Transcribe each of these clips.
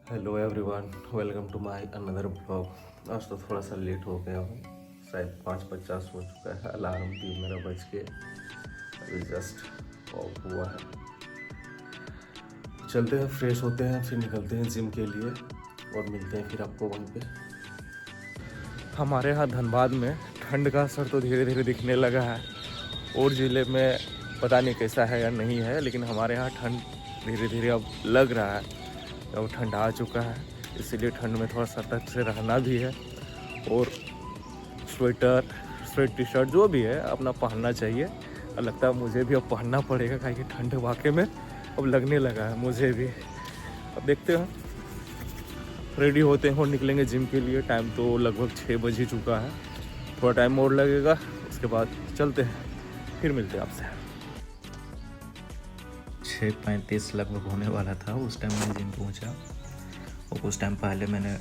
Hello everyone, welcome to my another blog. आज तो थोड़ा सा लेट हो गया हूँ, शायद 5:50 हो चुका है। अलार्म भी मेरा बज के अभी जस्ट ऑफ हुआ है। चलते हैं, फ्रेश होते हैं, फिर निकलते हैं जिम के लिए और मिलते हैं फिर आपको वहीं पे। हमारे यहाँ धनबाद में ठंड का असर तो धीरे धीरे दिखने लगा है। और ज़िले में पता नहीं कैसा है या नहीं है, लेकिन हमारे यहाँ ठंड धीरे धीरे अब लग रहा है। अब ठंड आ चुका है, इसीलिए ठंड में थोड़ा सतर्क से रहना भी है। और स्वेट टी शर्ट जो भी है अपना पहनना चाहिए। और लगता है मुझे भी अब पहनना पड़ेगा, क्योंकि ठंड वाकई में अब लगने लगा है मुझे भी। अब देखते हैं, रेडी होते हैं और निकलेंगे जिम के लिए। टाइम तो लगभग 6 बज ही चुका है, थोड़ा टाइम और लगेगा, उसके बाद चलते हैं, फिर मिलते हैं आपसे। 6:35 लगभग होने वाला था उस टाइम मैं जिम पहुंचा। और कुछ टाइम पहले मैंने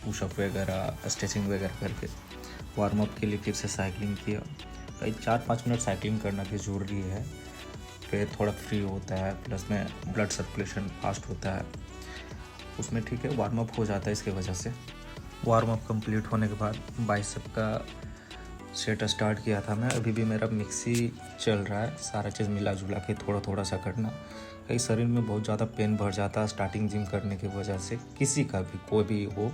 पुशअप वगैरह स्ट्रेचिंग वगैरह करके वार्म अप के लिए फिर से साइकिलिंग किया। कई 4-5 मिनट साइकिलिंग करना भी ज़रूरी है, फिर थोड़ा फ्री होता है, प्लस में ब्लड सर्कुलेशन फास्ट होता है उसमें। ठीक है, वार्म अप हो जाता है इसके वजह से। वार्म अप कंप्लीट होने के बाद बाइसेप का सेट स्टार्ट किया था मैं। अभी भी मेरा मिक्सी चल रहा है, सारा चीज़ मिला जुला के थोड़ा थोड़ा सा करना। कई शरीर में बहुत ज़्यादा पेन भर जाता है स्टार्टिंग जिम करने की वजह से, किसी का भी कोई भी हो।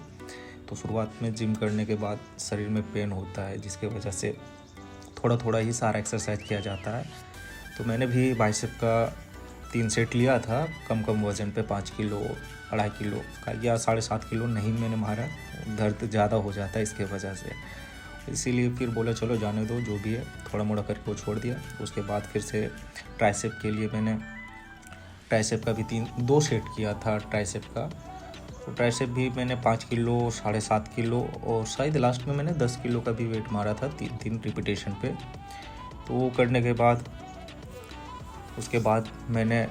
तो शुरुआत में जिम करने के बाद शरीर में पेन होता है, जिसके वजह से थोड़ा थोड़ा ही सारा एक्सरसाइज किया जाता है। तो मैंने भी बाइसेप का 3 सेट लिया था, कम कम वज़न पे 5 किलो 2.5 किलो का या 7.5 किलो नहीं मैंने मारा, दर्द ज़्यादा हो जाता है इसके वजह से। इसीलिए फिर बोला चलो जाने दो, जो भी है थोड़ा मोड़ा करके वो छोड़ दिया। उसके बाद फिर से ट्राइसेप के लिए मैंने ट्राइसेप का भी 2 सेट किया था ट्राइसेप का। तो ट्राइसेप भी मैंने 5 किलो 7.5 किलो और शायद लास्ट में मैंने 10 किलो का भी वेट मारा था 3 रिपीटेशन पे। तो वो करने के बाद उसके बाद मैंने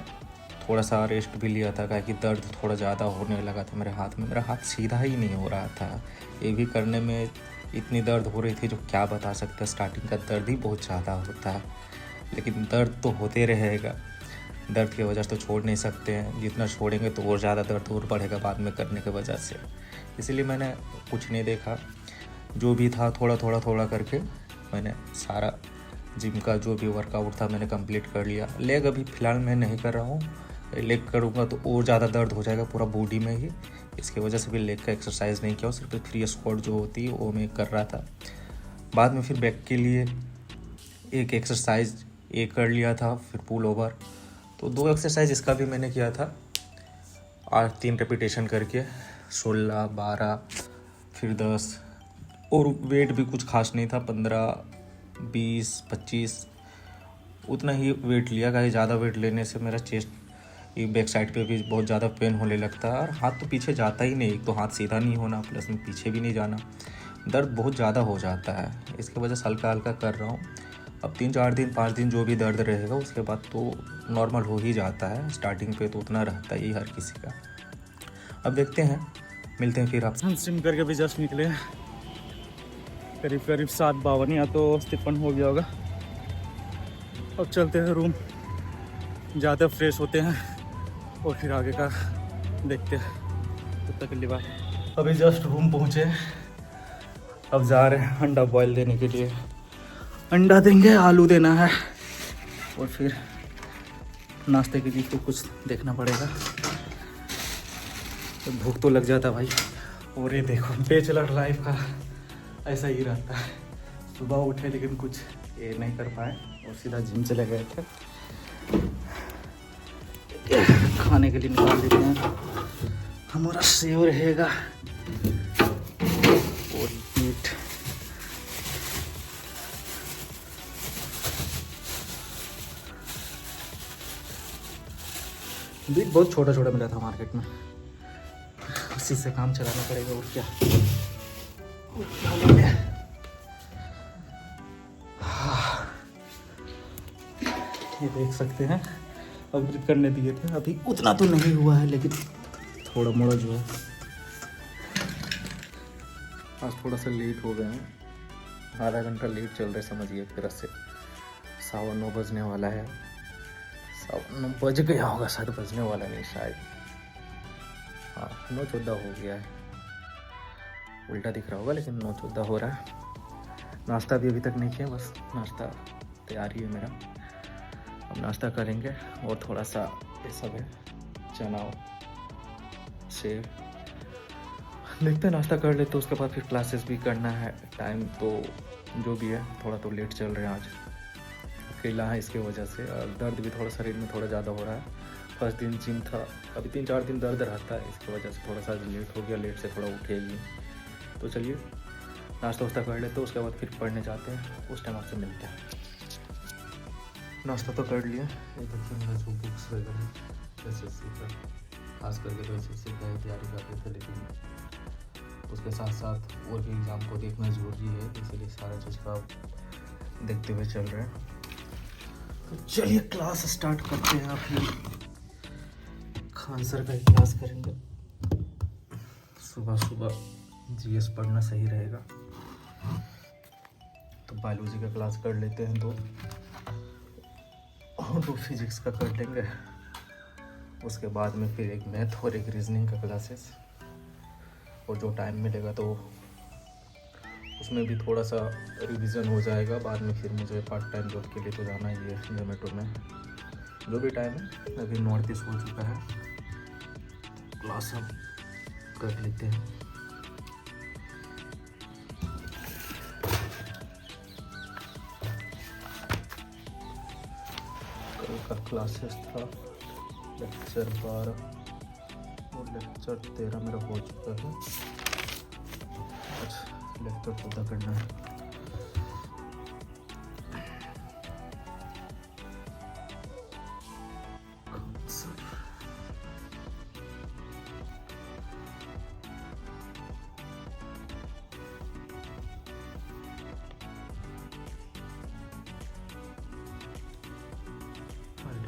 थोड़ा सा रेस्ट भी लिया था, क्योंकि दर्द थोड़ा ज़्यादा होने लगा था मेरे हाथ में। मेरा हाथ सीधा ही नहीं हो रहा था, ये भी करने में इतनी दर्द हो रही थी जो क्या बता सकते। स्टार्टिंग का दर्द ही बहुत ज़्यादा होता है, लेकिन दर्द तो होते रहेगा। दर्द की वजह से तो छोड़ नहीं सकते हैं, जितना छोड़ेंगे तो और ज़्यादा दर्द और बढ़ेगा बाद में करने की वजह से। इसीलिए मैंने कुछ नहीं देखा, जो भी था थोड़ा थोड़ा करके मैंने सारा जिम का जो भी वर्कआउट था मैंने कंप्लीट कर लिया। लेग अभी फ़िलहाल मैं नहीं कर रहा हूँ, लेग करूँगा तो और ज़्यादा दर्द हो जाएगा पूरा बॉडी में ही। इसकी वजह से भी लेग का एक्सरसाइज नहीं किया, सिर्फ फ्री स्क्वाट जो होती है वो मैं कर रहा था। बाद में फिर बैक के लिए एक एक्सरसाइज एक कर लिया था, फिर पुल ओवर। तो 2 एक्सरसाइज इसका भी मैंने किया था 3 रेपिटेशन करके, 16, 12 फिर 10। और वेट भी कुछ खास नहीं था, 15, 20, 25 उतना ही वेट लिया। कहीं ज़्यादा वेट लेने से मेरा चेस्ट बैक साइड पे भी बहुत ज़्यादा पेन होने लगता है, और हाथ तो पीछे जाता ही नहीं। एक तो हाथ सीधा नहीं होना, प्लस में पीछे भी नहीं जाना, दर्द बहुत ज़्यादा हो जाता है। इसकी वजह से हल्का हल्का कर रहा हूँ। अब 3-4 दिन 5 दिन जो भी दर्द रहेगा, उसके बाद तो नॉर्मल हो ही जाता है। स्टार्टिंग पे तो उतना रहता ही हर किसी का। अब देखते हैं, मिलते हैं फिर आप। हम जिम करके भी जस्ट निकले हैं, करीब 7:52 या तो 53 हो गया होगा। अब चलते हैं रूम, जाते फ्रेश होते हैं और फिर आगे का देखते हैं। तब तक के लिए बाय। अभी जस्ट रूम पहुँचे, अब जा रहे हैं अंडा बॉयल देने के लिए। अंडा देंगे, आलू देना है, और फिर नाश्ते के लिए तो कुछ देखना पड़ेगा। तो भूख तो लग जाता भाई। और ये देखो, बैचलर लाइफ का ऐसा ही रहता है। सुबह उठे लेकिन कुछ ये नहीं कर पाए और सीधा जिम चले गए थे। खाने के लिए निकाल देते हैं, हमारा सेव रहेगा और मीट। बीट बहुत छोटा छोटा मिला था मार्केट में, उसी से काम चलाना पड़ेगा और क्या। ये देख सकते हैं, अपग्रेड करने दिए थे, अभी उतना तो नहीं हुआ है, लेकिन थोड़ा मोड़ा जो है। आज थोड़ा सा लेट हो गए हैं, आधा घंटा लेट चल रहे समझिए एक तरह से। 9:15 बजने वाला है, 9:15 बज गया होगा, शायद बजने वाला नहीं शायद। हाँ 9:14 हो गया है, उल्टा दिख रहा होगा लेकिन 9:14 हो रहा है। नाश्ता भी अभी तक नहीं किया, बस नाश्ता तैयारी है मेरा। अब नाश्ता करेंगे और थोड़ा सा ये सब है चना सेब, देखते हैं नाश्ता कर लेते, तो उसके बाद फिर क्लासेस भी करना है। टाइम तो जो भी है थोड़ा तो लेट चल रहे हैं आज, अकेला है इसके वजह से, और दर्द भी थोड़ा शरीर में थोड़ा ज़्यादा हो रहा है। फर्स्ट दिन जिम था, अभी 3-4 दिन दर्द रहता है, इसकी वजह से थोड़ा सा लेट हो गया, लेट से थोड़ा उठेगी। तो चलिए नाश्ता वास्ता कर लेते, तो उसके बाद फिर पढ़ने जाते हैं, उस टाइम आपसे मिलते हैं। नाश्ता तो कर लिया, ये देखिए मेरा जो बुक्स वगैरह एसएससी का, खास करके तो एसएससी का ही तैयारी कर रहे थे, लेकिन उसके साथ साथ और भी एग्ज़ाम को देखना ज़रूरी है, इसीलिए सारा चीज़ का देखते हुए चल रहे हैं। तो चलिए क्लास स्टार्ट करते हैं। अभी खान सर का ही क्लास करेंगे, सुबह सुबह जीएस पढ़ना सही रहेगा। तो बायोलॉजी का क्लास कर लेते हैं, दो फिजिक्स का कर लेंगे, उसके बाद में फिर एक मैथ और एक रीजनिंग का क्लासेस, और जो टाइम मिलेगा तो उसमें भी थोड़ा सा रिवीजन हो जाएगा। बाद में फिर मुझे पार्ट टाइम जॉब के लिए तो जाना ही है जोमेटो में, जो भी टाइम है। अभी 9:30 हो चुका है, क्लास हम कर लेते हैं। कल का क्लासेस था लेक्चर 12 और लेक्चर 13 मेरा हो चुका है। आज लेक्चर 14 करना है।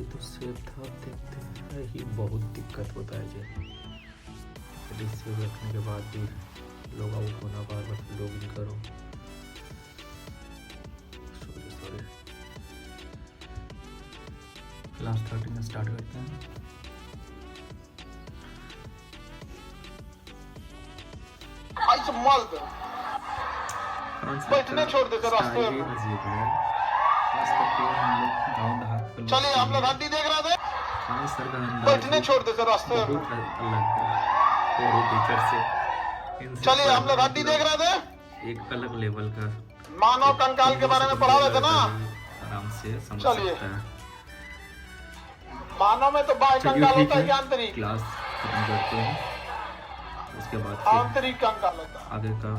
तो सेव था, देखते हैं, ही बहुत दिक्कत होता है जी, सेव रखने के बाद भी लॉग आउट होना, बार बार लॉग इन करो। सॉरी क्लास 13 में स्टार्ट करते हैं। बैठने छोड़ देते रास्ते में, अजीब है, खास करके हम लोग गाँव देहात के। चलिए हम लोग हड्डी देख रहे थे, हाँ सर का अंदाज बैठने छोड़ देते रास्ते में, बहुत अलग है और टीचर से। चलिए हम लोग हड्डी देख रहे थे, एक अलग लेवल का मानव कंकाल के बारे में पढ़ा रहे थे ना, आराम से समझ सकता है। मानव में तो बाह्य कंकाल होता है, आंतरिक। क्लास खत्म करते हैं, उसके बाद आंतरिक कंकाल होता है, आगे का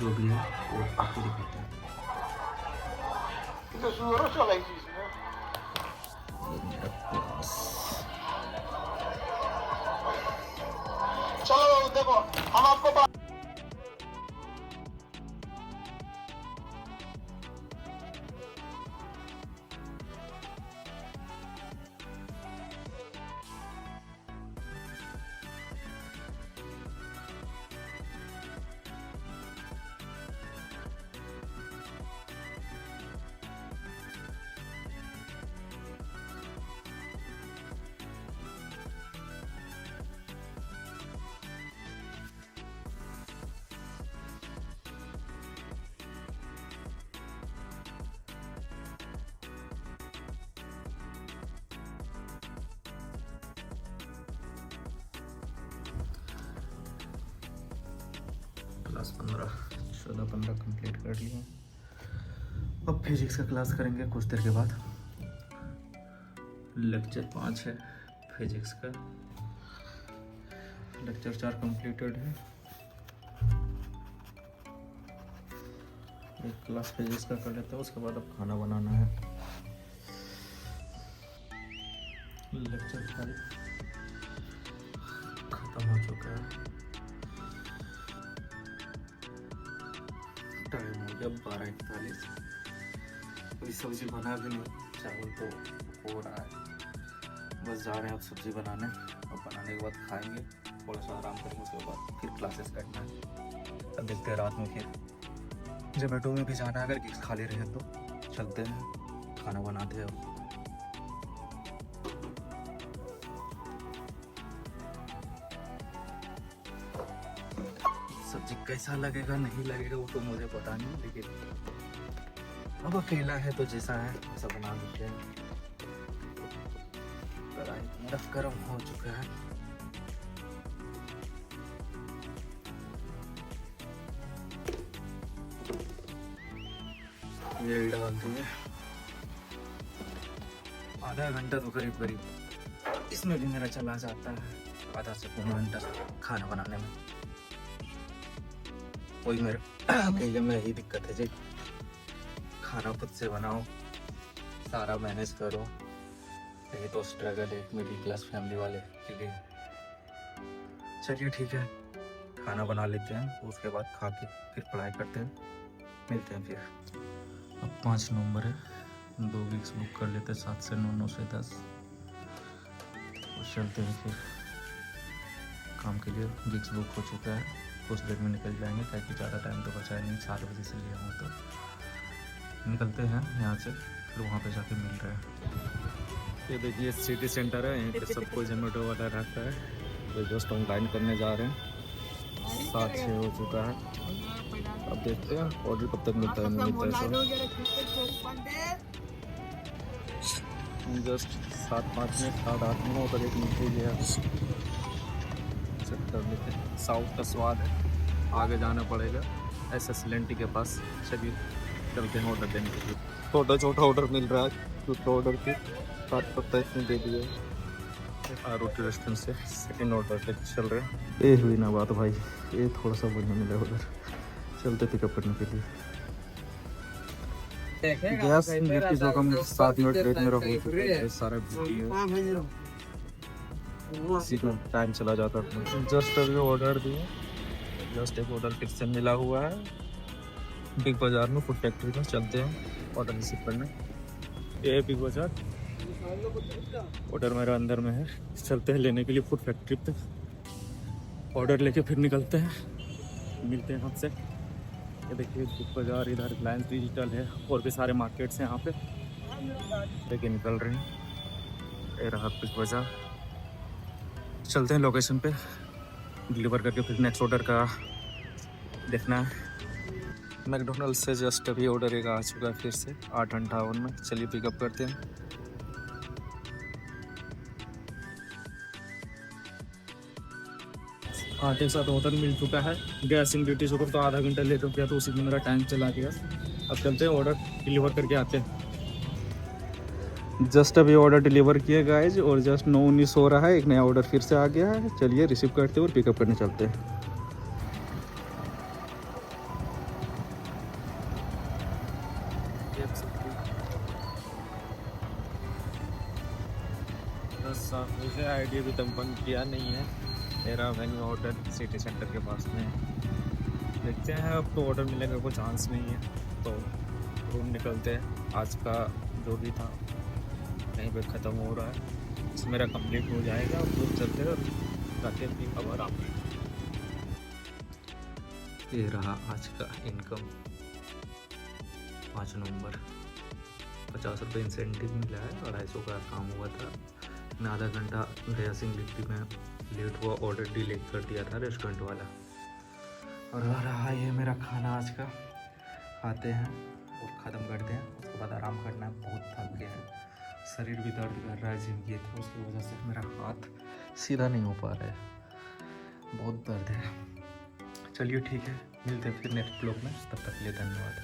जो भी है वो आपको दिखाते हैं। तो शुरू चला ही चीज में मेरा क्लास। चलो देखो हम आपको क्लास 14-15 कंप्लीट कर लिए। अब फिजिक्स का क्लास करेंगे कुछ देर के बाद। लेक्चर 5 है फिजिक्स का, लेक्चर 4 कंप्लीटेड है। एक क्लास फिजिक्स का कर लेते हैं, उसके बाद अब खाना बनाना है। लेक्चर 5 खत्म हो चुका है, टाइम हो गया 12:41। अभी सब्जी बना भी नहीं, चावल तो हो रहा है, बस जा रहे हैं अब सब्जी बनाने, और बनाने के बाद खाएंगे, थोड़ा सा आराम करेंगे, उसके बाद फिर क्लासेस करना है। अब देखते हैं रात में फिर जोमेटो में भी जाना है, अगर गिग्स खाली रहे तो चलते हैं, खाना बनाते हैं। अब जी कैसा लगेगा नहीं लगेगा वो तो मुझे पता नहीं, लेकिन अब अकेला है तो जैसा है वैसा बना देते हैं। कढ़ाई मेरा गर्म हो चुका है। ये डाल दिए। आधा घंटा तो करीब करीब इसमें भी मेरा चला जाता है, आधा से पौना घंटा खाना बनाने में। वही मेरे अकेले में यही दिक्कत है जी, खाना खुद से बनाओ, सारा मैनेज करो, यही तो स्ट्रगल है मिडिल क्लास फैमिली वाले के लिए। चलिए ठीक है, खाना बना लेते हैं, उसके बाद खा के फिर पढ़ाई करते हैं, मिलते हैं फिर। अब 5 नवंबर है, 2 वीक्स बुक कर लेते हैं, 7 से 9, 9 से 10। चलते हैं फिर काम के लिए। वीक्स बुक हो चुका है, कुछ देर में निकल जाएंगे, ताकि ज़्यादा टाइम तो बचा है नहीं, 4 बजे से लिया हूँ तो निकलते हैं यहाँ से, फिर वहाँ पे जाके मिल रहे हैं। ये देखिए सिटी सेंटर है, यहीं पे सब कुछ जोमेटो वाला रहता है। तो जस्ट ऑनलाइन करने जा रहे हैं, 7-6 हो चुका है। अब देखते हैं ऑर्डर कब तक मिलता है, नहीं मिलता है। जस्ट 7-5 मिनट 7-8 मिनट और 1 मिनट ही गया। कर लेते हैं, साउथ का स्वाद है, आगे जाना पड़ेगा SS लेंटी के पास। चलिए चलते हैं ऑर्डर देने के लिए। छोटा छोटा ऑर्डर मिल रहा है, छोटा ऑर्डर के 7 पत्ता इसमें दे दिया। रोटी रेस्टोरेंट से सेकंड ऑर्डर पे चल रहे हैं। ये हुई ना बात भाई, ये थोड़ा सा बढ़िया मिला ऑर्डर। चलते पिकअप करने के लिए। गैस लिट्टी जो कम 7 मिनट वेट मेरा हो चुका है, सारा बिजी है, इसी में टाइम चला जाता है। जस्ट अभी ऑर्डर दिए, जस्ट एक ऑर्डर फिर से मिला हुआ है। बिग बाज़ार में फूड फैक्ट्री में चलते हैं ऑर्डर रिसीव करने। ये है बिग बाज़ार, ऑर्डर मेरा अंदर में है, चलते हैं लेने के लिए फूड फैक्ट्री पे। ऑर्डर लेके फिर निकलते हैं, मिलते हैं आपसे। ये देखिए बिग बाज़ार, इधर रिलायंस डिजिटल है, और भी सारे मार्केट्स हैं यहाँ पे। लेके निकल रहे हैं, ये रहा बिग बाज़ार। चलते हैं लोकेशन पे, डिलीवर करके फिर नेक्स्ट ऑर्डर का देखना है। मैकडोनल्ड से जस्ट अभी ऑर्डर एक आ चुका है फिर से 8:58 में। चलिए पिकअप करते हैं। आटे साथ ऑर्डर मिल चुका है। गैस ड्यूटी शुक्र तो आधा घंटा लेट हो गया, तो उसी में मेरा टाइम चला गया। अब चलते हैं ऑर्डर डिलीवर करके आते हैं। जस्ट अभी ऑर्डर डिलीवर किया गाइज, और जस्ट 9:19 हो रहा है, एक नया ऑर्डर फिर से आ गया है। चलिए रिसीव करते हैं और पिकअप करने चलते हैं। मुझे आईडी भी बंद किया नहीं है मेरा, मैंने ऑर्डर सिटी सेंटर के पास में। देखते हैं, अब तो ऑर्डर मिलने का कोई चांस नहीं है, तो रूम निकलते हैं। आज का जो भी था कहीं पे ख़त्म हो रहा है, मेरा कंप्लीट हो जाएगा, और चलते हैं जाके भी खबर आप। ये रहा आज का इनकम, 5 नवंबर। 50 रुपये इंसेंटिव मिला है, 250 का काम हुआ था। मैं आधा घंटा गया सिंगलिट्टी में, लेट हुआ, ऑर्डर डिले कर दिया था रेस्टोरेंट वाला। और रहा ये मेरा खाना आज का, खाते हैं और ख़त्म करते हैं, उसके बाद आराम करना है। बहुत थक गया है, शरीर भी दर्द कर रहा है, जिम किए थे उसकी वजह से मेरा हाथ सीधा नहीं हो पा रहा है, बहुत दर्द है। चलिए ठीक है, मिलते हैं फिर नेक्स्ट ब्लॉग में, तब तक के लिए धन्यवाद।